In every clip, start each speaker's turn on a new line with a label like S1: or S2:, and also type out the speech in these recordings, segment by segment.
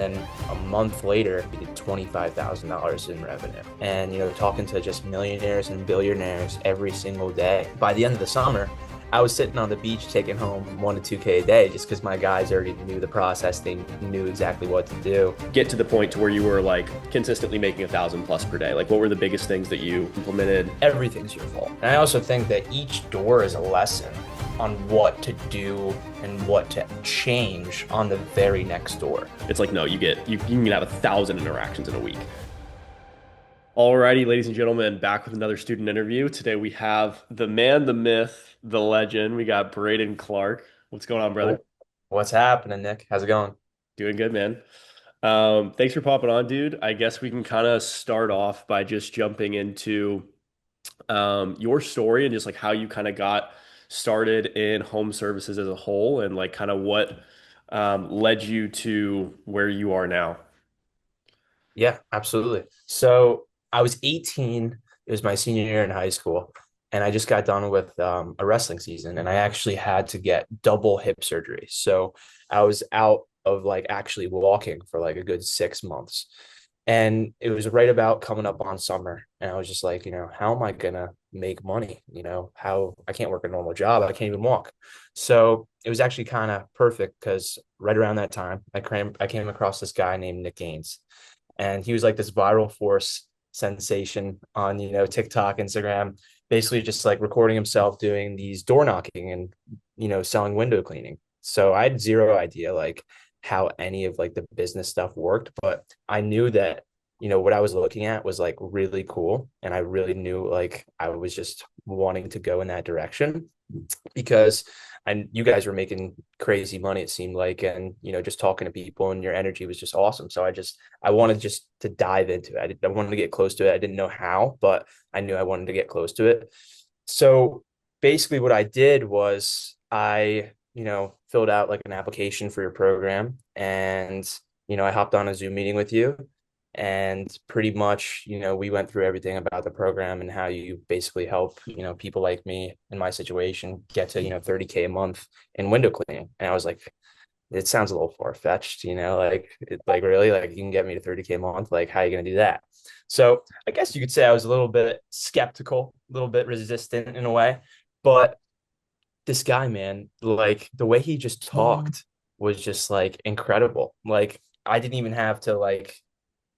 S1: then a month later, we did $25,000 in revenue. And, talking to just millionaires and billionaires every single day. By the end of the summer, I was sitting on the beach taking home 1 to 2K a day just because my guys already knew the process. They knew exactly what to do.
S2: Get to the point to where you were like consistently making 1,000 plus per day? Like, what were the biggest things that you implemented?
S1: Everything's your fault. And I also think that each door is a lesson on what to do and what to change on the very next door.
S2: It's like, no, you can have 1,000 interactions in a week. Alrighty, ladies and gentlemen, back with another student interview. Today we have the man, the myth, the legend. We got Braden Clark. What's going on, brother?
S1: What's happening, Nick? How's it going?
S2: Doing good, man. Thanks for popping on, dude. I guess we can kind of start off by just jumping into your story and just like how you kind of got started in home services as a whole and like kind of what led you to where you are now.
S1: Yeah, absolutely. So I was 18. It was my senior year in high school, and I just got done with a wrestling season, and I actually had to get double hip surgery. So I was out of like actually walking for like a good 6 months. And it was right about coming up on summer. And I was just like, how am I gonna make money? How I can't work a normal job. I can't even walk. So it was actually kind of perfect because right around that time, I came across this guy named Nick Gaines, and he was like this viral force sensation on TikTok, Instagram, basically just like recording himself doing these door knocking and selling window cleaning. So I had zero idea like how any of like the business stuff worked, but I knew that what I was looking at was like really cool, and I really knew like I was just wanting to go in that direction because and you guys were making crazy money, it seemed like, and just talking to people and your energy was just awesome. So I wanted just to dive into it. I wanted to get close to it. I didn't know how, but I knew I wanted to get close to it. So basically what I did was I filled out like an application for your program, and I hopped on a Zoom meeting with you, and pretty much we went through everything about the program and how you basically help people like me in my situation get to 30K a month in window cleaning. And I was like, it sounds a little far-fetched, like really, like you can get me to 30K a month, like how are you going to do that? So I guess you could say I was a little bit skeptical, a little bit resistant in a way. But this guy, man, like the way he just talked was just like incredible. Like I didn't even have to like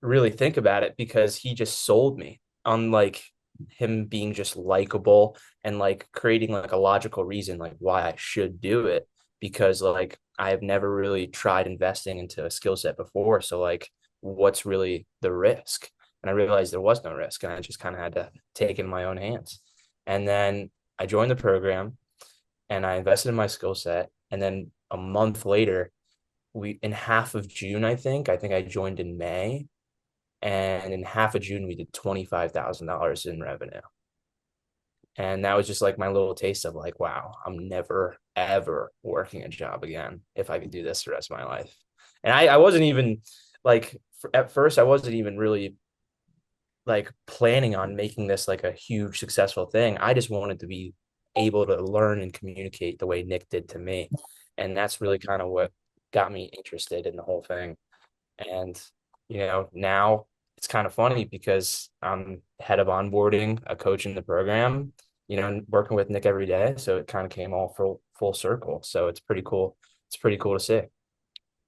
S1: really think about it because he just sold me on like him being just likable and like creating like a logical reason like why I should do it, because like I have never really tried investing into a skill set before. So like what's really the risk? And I realized there was no risk, and I just kind of had to take it in my own hands. And then I joined the program and I invested in my skill set. And then a month later, we in half of June, I think I joined in May, and in half of June we did $25,000 in revenue. And that was just like my little taste of like, wow, I'm never ever working a job again if I could do this the rest of my life. And I wasn't even like at first I wasn't even really like planning on making this like a huge successful thing. I just wanted to be able to learn and communicate the way Nick did to me. And that's really kind of what got me interested in the whole thing. And, now it's kind of funny because I'm head of onboarding, a coach in the program, working with Nick every day. So it kind of came all full circle. So it's pretty cool. It's pretty cool to see.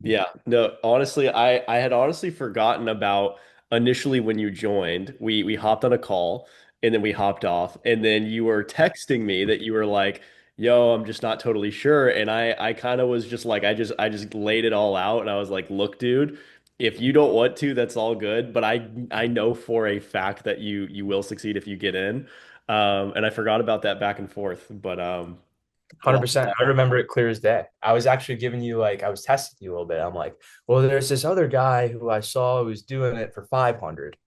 S2: Yeah, no, honestly, I had honestly forgotten about initially when you joined. We hopped on a call and then we hopped off, and then you were texting me that you were like, "Yo, I'm just not totally sure." And I kind of was just like I just laid it all out, and I was like, "Look, dude, if you don't want to, that's all good, but I know for a fact that you will succeed if you get in." And I forgot about that back and forth, but
S1: 100%. I remember it clear as day. I was actually giving you like I was testing you a little bit. I'm like, well, there's this other guy who I saw who was doing it for 500,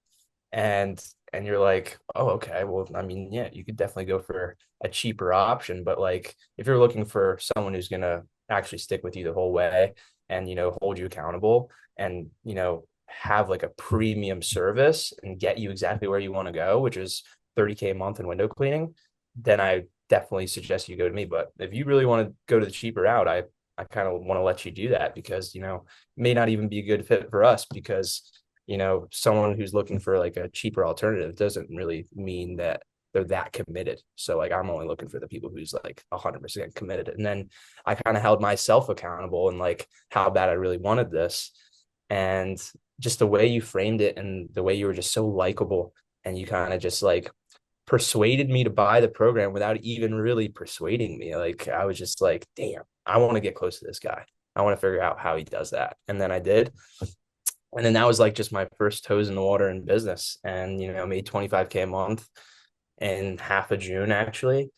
S1: and you're like, oh, okay. Well, I mean, yeah, you could definitely go for a cheaper option, but like if you're looking for someone who's gonna actually stick with you the whole way and hold you accountable and have like a premium service and get you exactly where you want to go, which is 30K a month in window cleaning, then I definitely suggest you go to me. But if you really want to go to the cheaper route, I kind of want to let you do that because, it may not even be a good fit for us because, someone who's looking for like a cheaper alternative doesn't really mean that they're that committed. So like I'm only looking for the people who's like 100% committed. And then I kind of held myself accountable and like how bad I really wanted this. And just the way you framed it and the way you were just so likable and you kind of just like persuaded me to buy the program without even really persuading me. Like I was just like, damn, I want to get close to this guy. I want to figure out how he does that. And then I did. And then that was like just my first toes in the water in business. And, made 25K a month in half of June actually.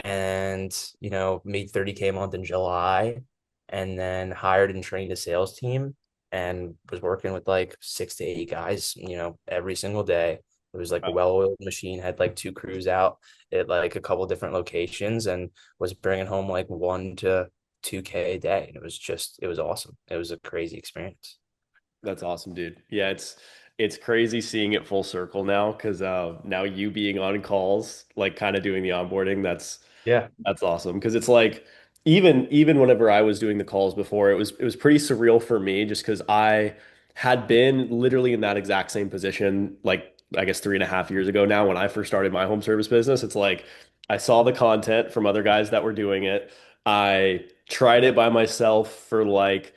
S1: And, made 30K a month in July and then hired and trained a sales team and was working with like 6 to 8 guys, every single day. It was like a well-oiled machine, had like two crews out at like a couple different locations and was bringing home like 1 to 2K a day. And it was awesome. It was a crazy experience.
S2: That's awesome, dude. Yeah, it's crazy seeing it full circle now because now you being on calls, like kind of doing the onboarding,
S1: Yeah.
S2: that's awesome. Because it's like even whenever I was doing the calls before, it was pretty surreal for me just because I had been literally in that exact same position, like I guess 3.5 years ago now when I first started my home service business. It's like I saw the content from other guys that were doing it. I tried it by myself for like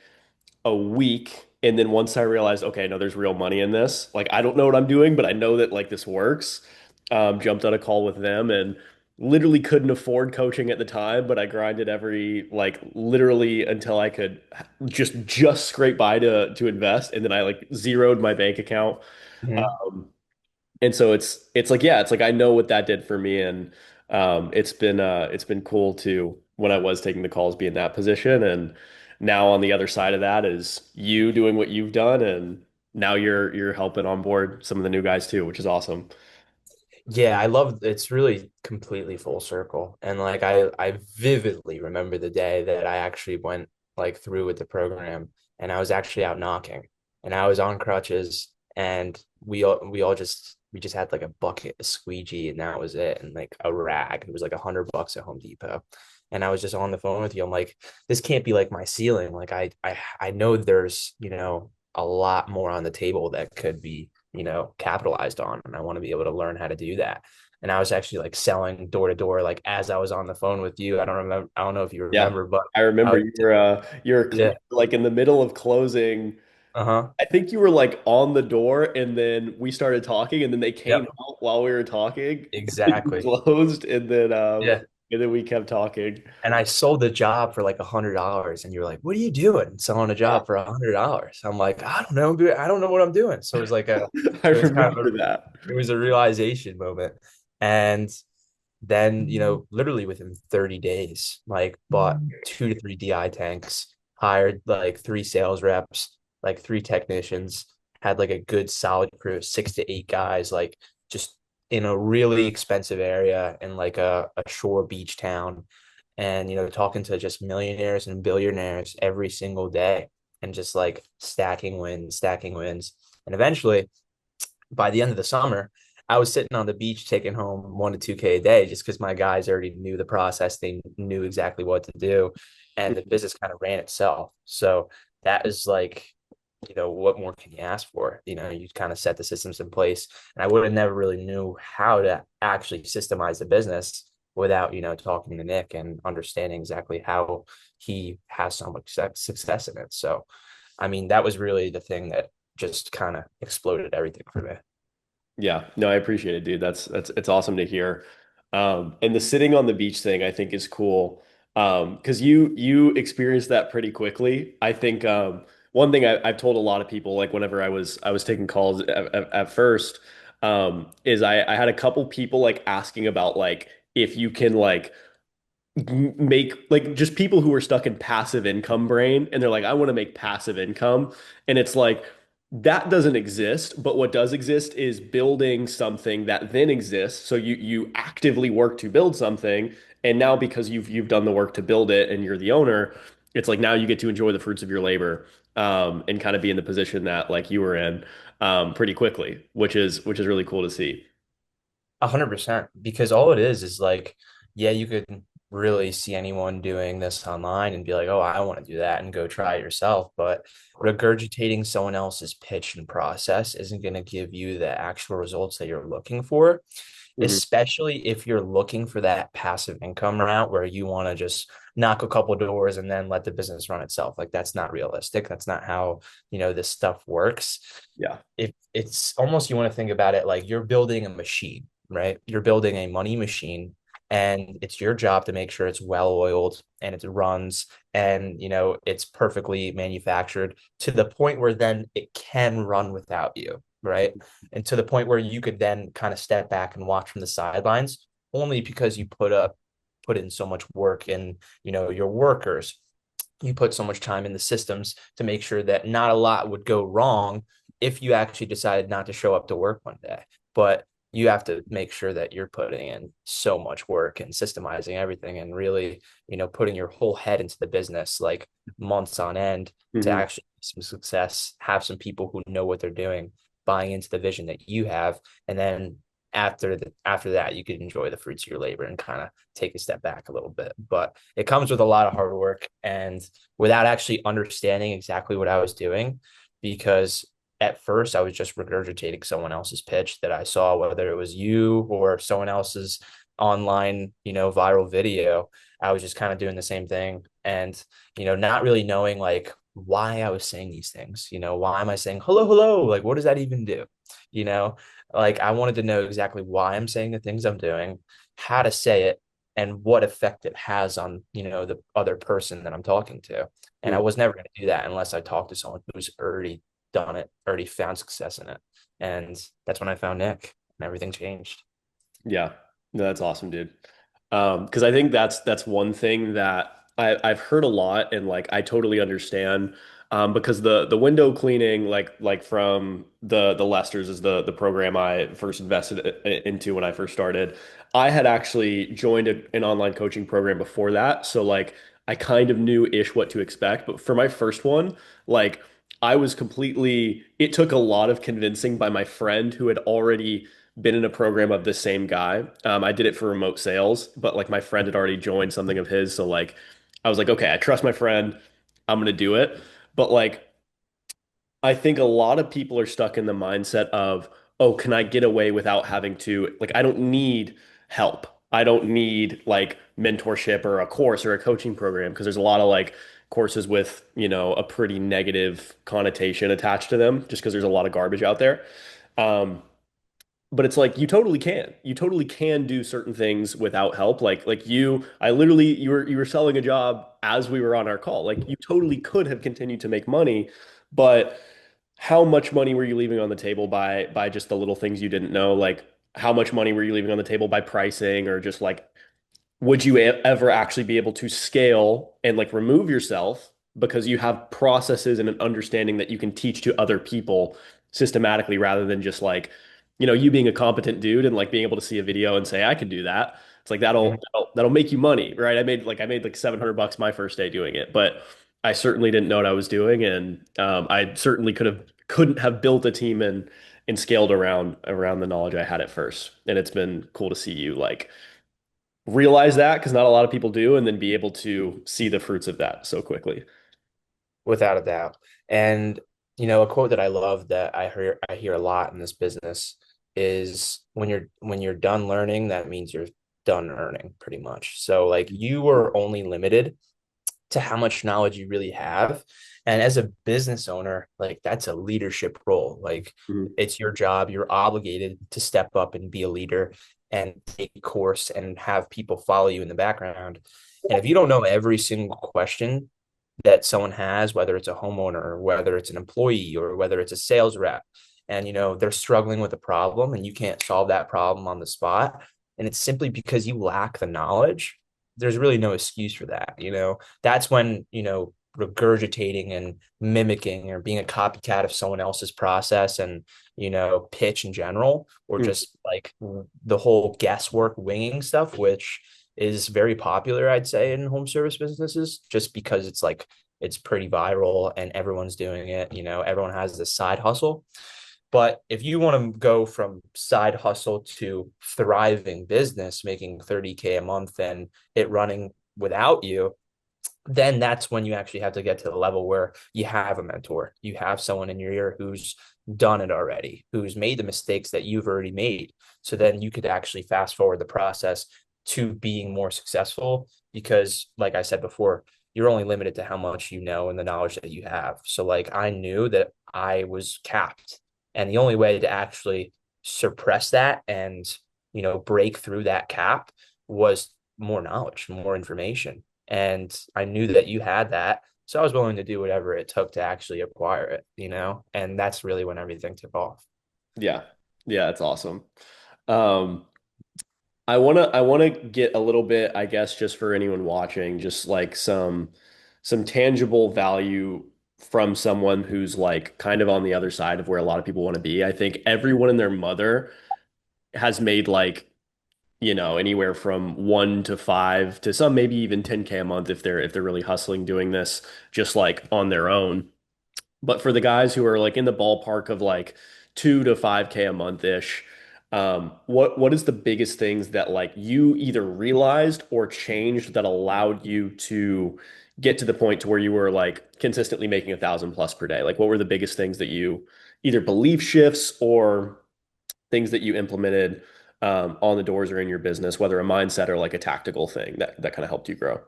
S2: a week. And then once I realized, okay, no, there's real money in this. Like, I don't know what I'm doing, but I know that like this works. Jumped on a call with them and literally couldn't afford coaching at the time, but I grinded every like literally until I could just scrape by to invest. And then I like zeroed my bank account.
S1: Mhm.
S2: And so it's like yeah, it's like I know what that did for me, and it's been cool to when I was taking the calls be in that position, and now on the other side of that is you doing what you've done, and now you're helping on board some of the new guys too, which is awesome.
S1: Yeah, I love it's really completely full circle. And like I vividly remember the day that I actually went like through with the program and I was actually out knocking and I was on crutches and we just had like a bucket of squeegee and that was it and like a rag. It was like $100 at Home Depot. And I was just on the phone with you. I'm like, this can't be like my ceiling. Like I know there's, a lot more on the table that could be capitalized on. And I want to be able to learn how to do that. And I was actually like selling door to door, like as I was on the phone with you. I don't know if you
S2: Yeah,
S1: remember, but
S2: I
S1: I
S2: remember
S1: was,
S2: you're
S1: yeah.
S2: like in the middle of closing.
S1: Uh-huh.
S2: I think you were like on the door, and then we started talking, and then they came
S1: Yep.
S2: out while we were talking. You
S1: Exactly.
S2: closed,
S1: Yeah.
S2: and then we kept talking.
S1: And I sold the job for like $100. And you're like, what are you doing? Selling a job for $100. I'm like, I don't know, dude. I don't know what I'm doing. So
S2: I
S1: it was kind of
S2: remember that.
S1: it was a realization moment. And then, literally within 30 days, like bought 2 to 3 DI tanks, hired like 3 sales reps, like 3 technicians, had like a good solid crew of 6 to 8 guys, like just in a really expensive area in like a shore beach town. And, talking to just millionaires and billionaires every single day and just like stacking wins, stacking wins. And eventually, by the end of the summer, I was sitting on the beach taking home 1 to 2K a day just because my guys already knew the process. They knew exactly what to do. And the business kind of ran itself. So that is like, what more can you ask for? You kind of set the systems in place. And I would have never really knew how to actually systemize the business without, talking to Nick and understanding exactly how he has so much success in it. So, I mean, that was really the thing that just kind of exploded everything for me.
S2: Yeah, no, I appreciate it, dude. That's it's awesome to hear. And the sitting on the beach thing, I think, is cool. Because you experienced that pretty quickly. I think one thing I've told a lot of people, like whenever I was taking calls at first, is I had a couple people like asking about like if you can like make like just people who are stuck in passive income brain and they're like I want to make passive income, and it's like that doesn't exist, but what does exist is building something that then exists, so you actively work to build something, and now because you've done the work to build it and you're the owner, it's like now you get to enjoy the fruits of your labor, and kind of be in the position that like you were in pretty quickly, which is really cool to see.
S1: 100%, because all it is like, yeah, you could. really see anyone doing this online and be like, oh, I want to do that and go try it yourself. But regurgitating someone else's pitch and process isn't going to give you the actual results that you're looking for,
S2: Hmm.
S1: especially if you're looking for that passive income route where you want to just knock a couple doors and then let the business run itself. Like that's not realistic. That's not how, this stuff works.
S2: Yeah.
S1: If it's almost, you want to think about it like you're building a machine, right? You're building a money machine, and it's your job to make sure it's well oiled and it runs, and it's perfectly manufactured to the point where then it can run without you, right? And to the point where you could then kind of step back and watch from the sidelines, only because you put in so much work in, your workers. You put so much time in the systems to make sure that not a lot would go wrong if you actually decided not to show up to work one day. But you have to make sure that you're putting in so much work and systemizing everything and really, putting your whole head into the business, like months on end, to
S2: Hmm.
S1: actually see some success, have some people who know what they're doing, buying into the vision that you have, and then after that you could enjoy the fruits of your labor and kind of take a step back a little bit. But it comes with a lot of hard work and without actually understanding exactly what I was doing, because at first I was just regurgitating someone else's pitch that I saw, whether it was you or someone else's online, viral video. I was just kind of doing the same thing and, not really knowing like why I was saying these things. Why am I saying hello, hello? Like, what does that even do? You know, like I wanted to know exactly why I'm saying the things I'm doing, how to say it, and what effect it has on, the other person that I'm talking to. And I was never going to do that unless I talked to someone who's already done it, already found success in it. And that's when I found Nick and everything changed.
S2: Yeah, no, that's awesome, dude. Because I think that's one thing that I've heard a lot, and like I totally understand. Because the window cleaning, like from the Lesters is the program I first invested into when I first started. I had actually joined an online coaching program before that, so like I kind of knew ish what to expect. But for my first one, like I was completely. It took a lot of convincing by my friend who had already been in a program of the same guy. I did it for remote sales, but like my friend had already joined something of his. So like I was like, okay, I trust my friend. I'm gonna do it. But like I think a lot of people are stuck in the mindset of, oh, can I get away without having to, like, I don't need help. I don't need like mentorship or a course or a coaching program because there's a lot of like courses with, a pretty negative connotation attached to them just because there's a lot of garbage out there. Um, but it's like you totally can. You totally can do certain things without help. Like I literally you were selling a job as we were on our call. Like you totally could have continued to make money, but how much money were you leaving on the table by just the little things you didn't know? Like how much money were you leaving on the table by pricing or just like would you ever actually be able to scale and like remove yourself because you have processes and an understanding that you can teach to other people systematically rather than just like, you being a competent dude and like being able to see a video and say, I could do that. It's like
S1: Mhm.
S2: that'll make you money, right? I made like $700 my first day doing it, but I certainly didn't know what I was doing, and I certainly couldn't have built a team and scaled around the knowledge I had at first. And it's been cool to see you like realize that because not a lot of people do, and then be able to see the fruits of that so quickly.
S1: Without a doubt. And a quote that I love that I hear a lot in this business is when you're done learning, that means you're done earning pretty much. So like you are only limited to how much knowledge you really have. And as a business owner, like that's a leadership role. Like
S2: Mhm.
S1: it's your job, you're obligated to step up and be a leader and take a course and have people follow you in the background. And if you don't know every single question that someone has, whether it's a homeowner, or whether it's an employee, or whether it's a sales rep, and they're struggling with a problem and you can't solve that problem on the spot, and it's simply because you lack the knowledge, there's really no excuse for that. That's when, regurgitating and mimicking or being a copycat of someone else's process and, pitch in general, or
S2: Mhm.
S1: just like the whole guesswork winging stuff, which is very popular, I'd say, in home service businesses, just because it's pretty viral and everyone's doing it. Everyone has this side hustle. But if you want to go from side hustle to thriving business, making 30K a month and it running without you, then that's when you actually have to get to the level where you have a mentor. You have someone in your ear who's done it already, who's made the mistakes that you've already made. So then you could actually fast forward the process to being more successful because, like I said before, you're only limited to how much you know and the knowledge that you have. So, like, I knew that I was capped. And the only way to actually suppress that and, break through that cap was more knowledge, more information. And I knew that you had that. So I was willing to do whatever it took to actually acquire it. And that's really when everything took off.
S2: Yeah. Yeah, that's awesome. Um, I wanna get a little bit, I guess, just for anyone watching, just like some tangible value from someone who's like kind of on the other side of where a lot of people want to be. I think everyone and their mother has made like, anywhere from 1 to 5 to some maybe even 10K a month if they're really hustling doing this just like on their own. But for the guys who are like in the ballpark of like 2 to 5K a month ish, what is the biggest things that like you either realized or changed that allowed you to get to the point to where you were like consistently making 1,000 plus per day? Like what were the biggest things that you either belief shifts or things that you implemented on the doors or in your business, whether a mindset or like a tactical thing that kind of helped you grow?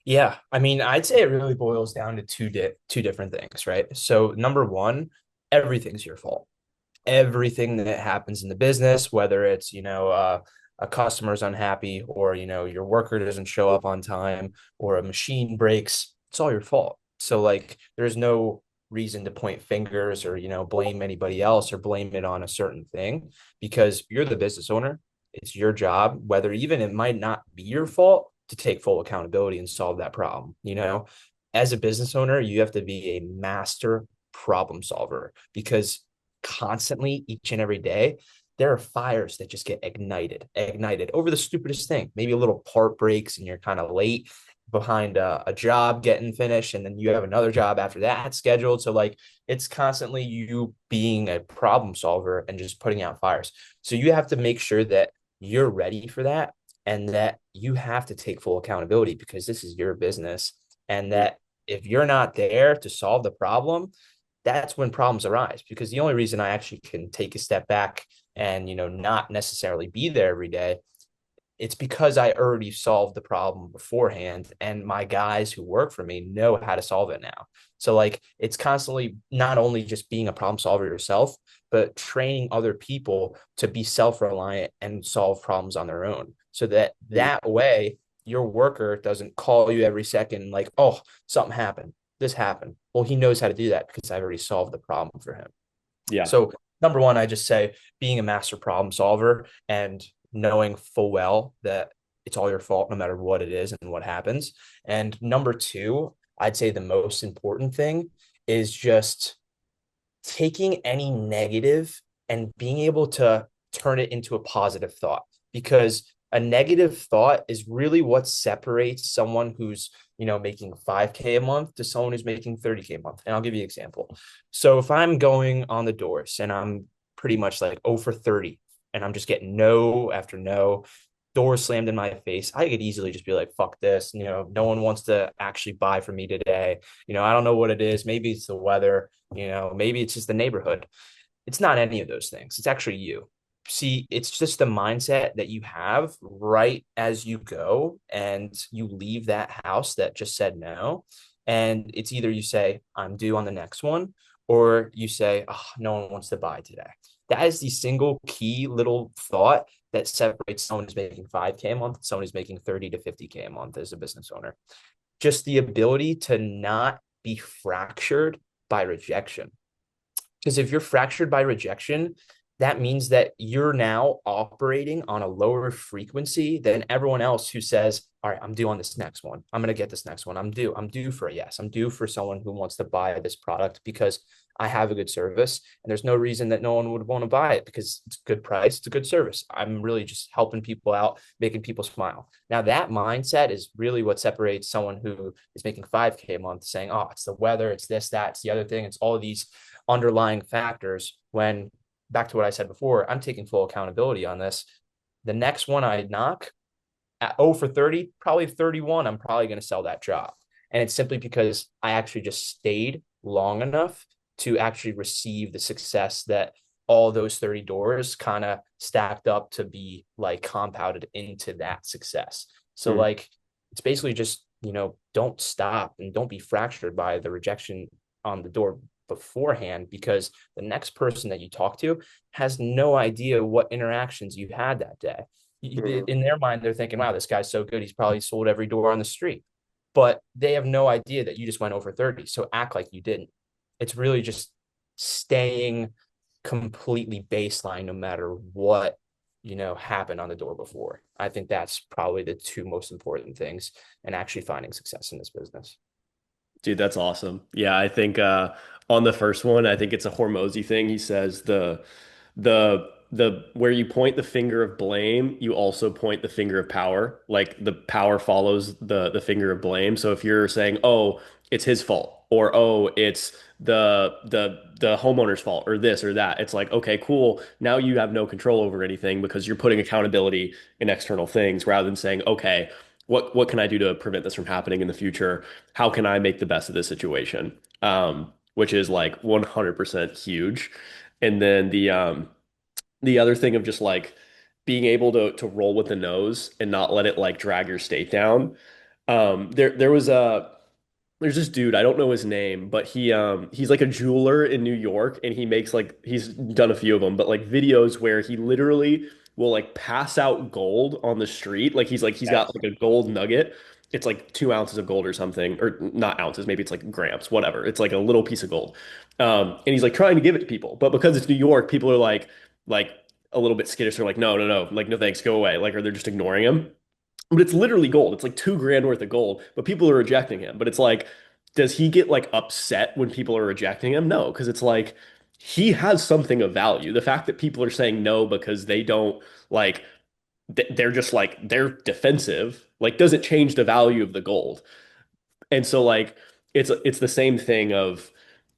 S1: Yeah, I mean, I'd say it really boils down to two different things, right? So number one, everything's your fault. Everything that happens in the business, whether it's, a customer's unhappy or, your worker doesn't show up on time or a machine breaks, it's all your fault. So like there's no reason to point fingers or, blame anybody else or blame it on a certain thing because you're the business owner. It's your job, whether even it might not be your fault to take full accountability and solve that problem. As a business owner, you have to be a master problem solver because constantly each and every day there are fires that just get ignited over the stupidest thing. Maybe a little part breaks and you're kind of late behind a job getting finished and then you have another job after that scheduled. So like it's constantly you being a problem solver and just putting out fires. So you have to make sure that you're ready for that and that you have to take full accountability because this is your business and
S2: Mm.
S1: that if you're not there to solve the problem, that's when problems arise because the only reason I actually can take a step back and not necessarily be there every day, it's because I already solved the problem beforehand and my guys who work for me know how to solve it now. So like it's constantly not only just being a problem solver yourself, but training other people to be self-reliant and solve problems on their own. So
S2: Mm.
S1: that way your worker doesn't call you every second like, "Oh, something happened. This happened." Well, he knows how to do that because I've already solved the problem for him.
S2: Yeah.
S1: So number one, I just say being a master problem solver and knowing full well that it's all your fault no matter what it is and what happens. And number two, I'd say the most important thing is just taking any negative and being able to turn it into a positive thought because a negative thought is really what separates someone who's making 5K a month to someone who's making 30K a month. And I'll give you an example. So if I'm going on the doors and I'm pretty much like 0 for 30 and I'm just getting no after no doors slammed in my face, I could easily just be like, fuck this. No one wants to actually buy from me today. I don't know what it is. Maybe it's the weather, maybe it's just the neighborhood. It's not any of those things. It's actually you. See, it's just the mindset that you have right as you go and you leave that house that just said no. And it's either you say, I'm due on the next one, or you say, oh, no one wants to buy today. That is the single key little thought that separates someone who's making 5K a month and someone who's making 30 to 50K a month as a business owner. Just the ability to not be fractured by rejection. Because if you're fractured by rejection, that means that you're now operating on a lower frequency than everyone else who says, all right, I'm due on this next one. I'm going to get this next one. I'm due for a yes. I'm due for someone who wants to buy this product because I have a good service. And there's no reason that no one would want to buy it because it's a good price. It's a good service. I'm really just helping people out, making people smile. Now, that mindset is really what separates someone who is making 5K a month saying, oh, it's the weather, it's this, that, it's the other thing, it's all of these underlying factors when, back to what I said before, I'm taking full accountability on this. The next one I knock at 0 for 30, probably 31, I'm probably going to sell that job. And it's simply because I actually just stayed long enough to actually receive the success that all those 30 doors kind of stacked up to be like compounded into that success. So
S2: Mhm.
S1: like it's basically just, don't stop and don't be fractured by the rejection on the door beforehand, because the next person that you talk to has no idea what interactions you had that day.
S2: Mhm.
S1: In their mind, they're thinking, wow, this guy's so good. He's probably sold every door on the street. But they have no idea that you just went over 30. So act like you didn't. It's really just staying completely baseline no matter what, happened on the door before. I think that's probably the two most important things and actually finding success in this business.
S2: Dude, that's awesome. Yeah, I think on the first one, I think it's a Hormozy thing. He says the where you point the finger of blame, you also point the finger of power. Like the power follows the finger of blame. So if you're saying, "Oh, it's his fault," or "Oh, it's the homeowner's fault," or this or that, it's like, "Okay, cool. Now you have no control over anything because you're putting accountability in external things rather than saying, "Okay, what can I do to prevent this from happening in the future? How can I make the best of this situation?" Which is like 100% huge. And then the other thing of just like being able to roll with the nose and not let it like drag your state down. There was a there's this dude, I don't know his name, but he's like a jeweler in New York and he makes like he's done a few of them, but like videos where he literally will like pass out gold on the street. Like he's got
S1: Yes.
S2: like a gold nugget. It's like 2 ounces of gold or something, or not ounces, maybe it's like grams, whatever. It's like a little piece of gold. And he's like trying to give it to people, but because it's New York, people are like a little bit skittish. They're like, no, no, no, like no thanks, go away. Like, or they're just ignoring him. But it's literally gold. It's like 2 grand worth of gold, but people are rejecting him. But it's like, does he get like upset when people are rejecting him? No, because it's like he has something of value. The fact that people are saying no because they don't like, they're just like, they're defensive, like doesn't change the value of the gold. And so like it's the same thing of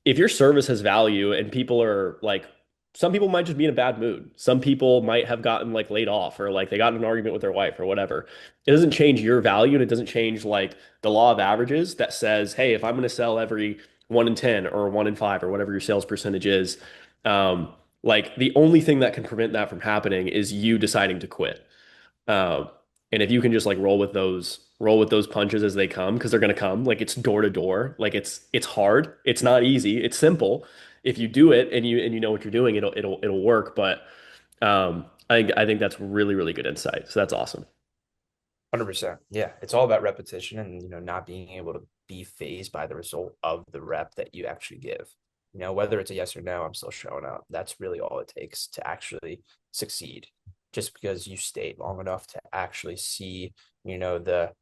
S2: if your service has value and people are like some people might just be in a bad mood. Some people might have gotten like laid off or like they got in an argument with their wife or whatever. It doesn't change your value and it doesn't change like the law of averages that says, hey, if I'm going to sell every 1 in 10 or 1 in 5 or whatever your sales percentage is, um, like the only thing that can prevent that from happening is you deciding to quit. Um, and if you can just like roll with those punches as they come, because they're gonna come, like it's door to door, like it's hard, it's not easy, it's simple. If you do it and you know what you're doing, it'll work. But I think that's really really good insight. So that's awesome.
S1: 100%. Yeah. It's all about repetition and, not being able to be phased by the result of the rep that you actually give. Whether it's a yes or no, I'm still showing up. That's really all it takes to actually succeed. Just because you stayed long enough to actually see, the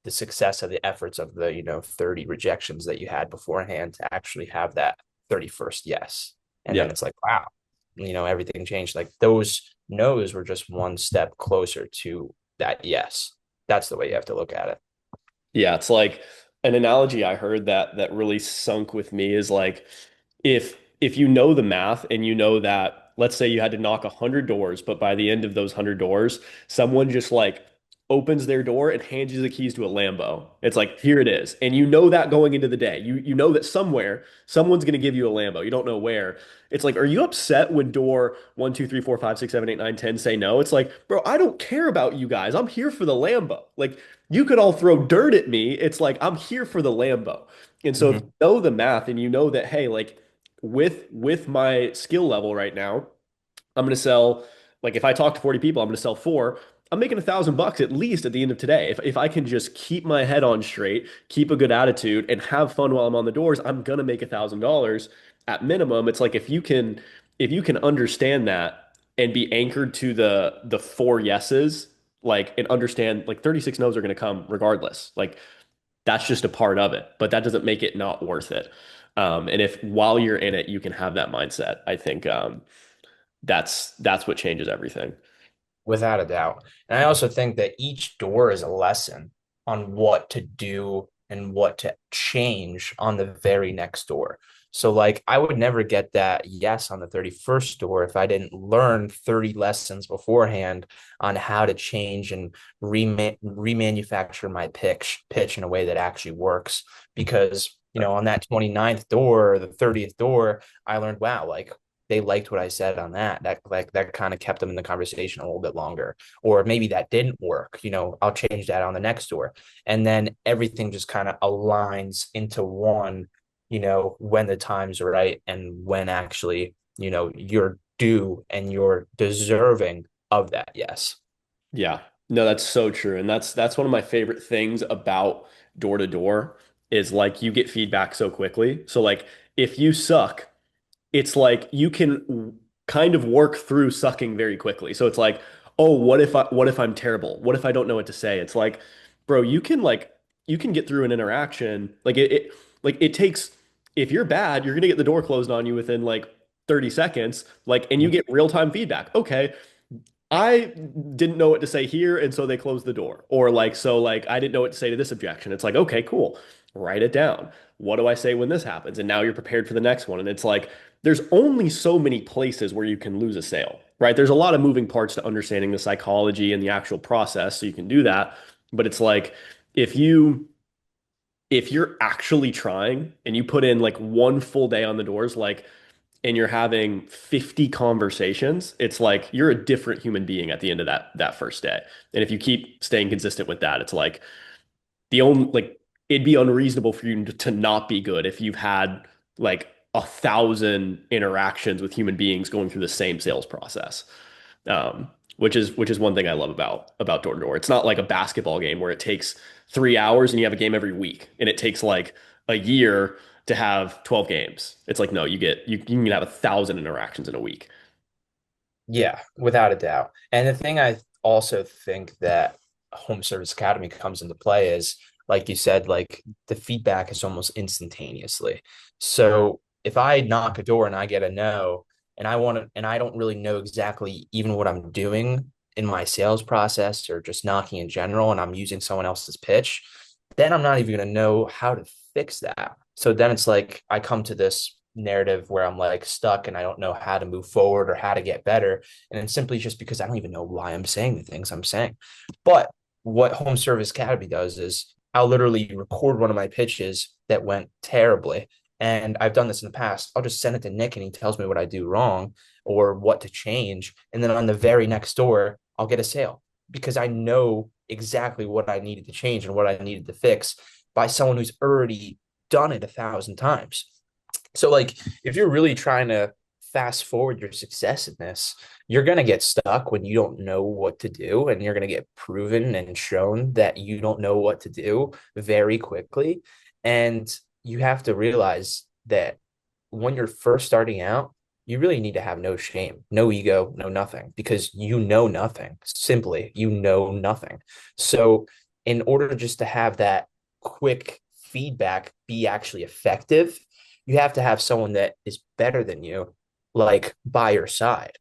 S1: success of the efforts of the, 30 rejections that you had beforehand to actually have that 31st yes. And then
S2: Yeah.
S1: it's like, wow, everything changed. Like those no's were just one step closer to that yes. That's the way you have to look at it.
S2: Yeah, it's like an analogy I heard that really sunk with me is like if you know the math and you know that let's say you had to knock 100 doors, but by the end of those 100 doors, someone just like opens their door and hands you the keys to a Lambo. It's like here it is. And you know that going into the day. You know that somewhere someone's gonna give you a Lambo. You don't know where. It's like, are you upset when door 1, 2, 3, 4, 5, 6, 7, 8, 9, 10 say no? It's like, bro, I don't care about you guys. I'm here for the Lambo. Like you could all throw dirt at me. It's like I'm here for the Lambo. And so if
S1: Mm-hmm.
S2: you know the math and you know that, hey, like with my skill level right now, I'm going to sell, like if I talk to 40 people, I'm going to sell four. I'm making $1,000 at least at the end of today. If I can just keep my head on straight, keep a good attitude, and have fun while I'm on the doors, I'm going to make $1,000 at minimum. It's like if you can understand that and be anchored to the four yeses, like and understand like 36 no's are going to come regardless. Like that's just a part of it, but that doesn't make it not worth it. And if while you're in it, you can have that mindset, I think that's what changes everything.
S1: Without a doubt. And I also think that each door is a lesson on what to do and what to change on the very next door. So like I would never get that yes on the 31st door if I didn't learn 30 lessons beforehand on how to change and remanufacture my pitch in a way that actually works. Because, on that 29th door or the 30th door, I learned, wow, like they liked what I said on that. That kind of kept them in the conversation a little bit longer. Or maybe that didn't work. I'll change that on the next door. And then everything just kind of aligns into one, when the time's right and when actually, you're due and you're deserving of that. Yes.
S2: Yeah. No, that's so true. And that's one of my favorite things about door to door is like you get feedback so quickly. So like if you suck, it's like you can kind of work through sucking very quickly. So it's like, oh, what if I'm terrible? What if I don't know what to say? It's like, bro, you can get through an interaction. Like it takes if you're bad, you're gonna get the door closed on you within like 30 seconds. Like, and you get real-time feedback. Okay, I didn't know what to say here, and so they closed the door. Or like, so like I didn't know what to say to this objection. It's like, okay, cool. Write it down. What do I say when this happens? And now you're prepared for the next one. And it's like there's only so many places where you can lose a sale, right? There's a lot of moving parts to understanding the psychology and the actual process, so you can do that. But it's like if you if you're actually trying and you put in like one full day on the doors, like and you're having 50 conversations, it's like you're a different human being at the end of that first day. And if you keep staying consistent with that, it's like the only like it'd be unreasonable for you to not be good if you've had like 1,000 interactions with human beings going through the same sales process. Um, which is one thing I love about door to door. It's not like a basketball game where it takes 3 hours and you have a game every week, and it takes like a year to have 12 games. It's like no, you can have 1,000 interactions in a week.
S1: Yeah, without a doubt. And the thing I also think that Home Service Academy comes into play is, like you said, like the feedback is almost instantaneously. So if I knock a door and I get a no, and I don't really know exactly even what I'm doing in my sales process or just knocking in general, and I'm using someone else's pitch, then I'm not even going to know how to fix that. So then it's like I come to this narrative where I'm like stuck and I don't know how to move forward or how to get better. And it's simply just because I don't even know why I'm saying the things I'm saying. But what Home Service Academy does is I'll literally record one of my pitches that went terribly. And I've done this in the past. I'll just send it to Nick and he tells me what I do wrong or what to change. And then on the very next door, I'll get a sale because I know exactly what I needed to change and what I needed to fix by someone who's already done it 1,000 times. So, like, if you're really trying to fast forward your success in this, you're going to get stuck when you don't know what to do, and you're going to get proven and shown that you don't know what to do very quickly. And you have to realize that when you're first starting out, you really need to have no shame, no ego, no nothing, because you know nothing. Simply, you know nothing. So, in order just to have that quick feedback be actually effective, you have to have someone that is better than you, like by your side,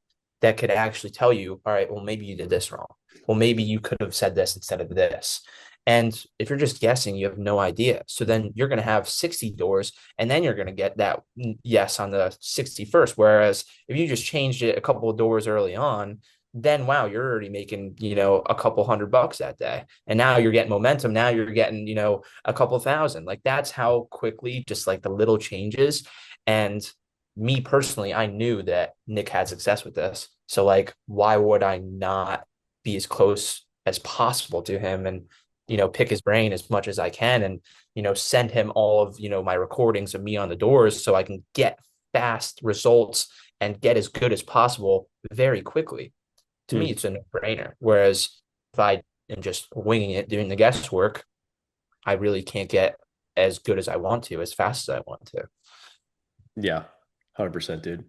S1: that could actually tell you, all right, well, maybe you did this wrong. Well, maybe you could have said this instead of this. And if you're just guessing, you have no idea. So then you're going to have 60 doors and then you're going to get that yes on the 61st. Whereas if you just changed it a couple of doors early on, then wow, you're already making, a couple $100 that day. And now you're getting momentum. Now you're getting, a couple thousand. Like that's how quickly just like the little changes. And me personally, I knew that Nick had success with this. So like, why would I not be as close as possible to him and, pick his brain as much as I can and, send him all of, my recordings of me on the doors so I can get fast results and get as good as possible very quickly. To me,
S2: Hmm.
S1: it's a no-brainer. Whereas if I am just winging it, doing the guesswork, I really can't get as good as I want to, as fast as I want to.
S2: Yeah, 100%, dude.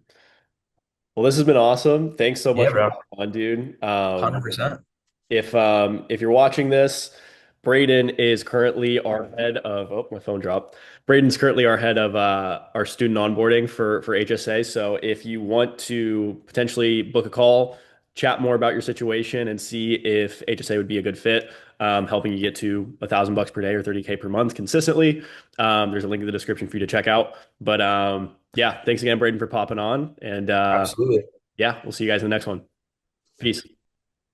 S2: Well, this has been awesome. Thanks so much
S1: Yeah,
S2: for
S1: bro.
S2: coming on, dude.
S1: 100%.
S2: If you're watching this, Braden is currently our head of oh, my phone dropped. Braden's currently our head of our student onboarding for HSA. So if you want to potentially book a call, chat more about your situation and see if HSA would be a good fit, helping you get to $1,000 per day or 30K per month consistently. There's a link in the description for you to check out. But yeah, thanks again, Braden, for popping on. And
S1: Absolutely.
S2: yeah, we'll see you guys in the next one. Peace.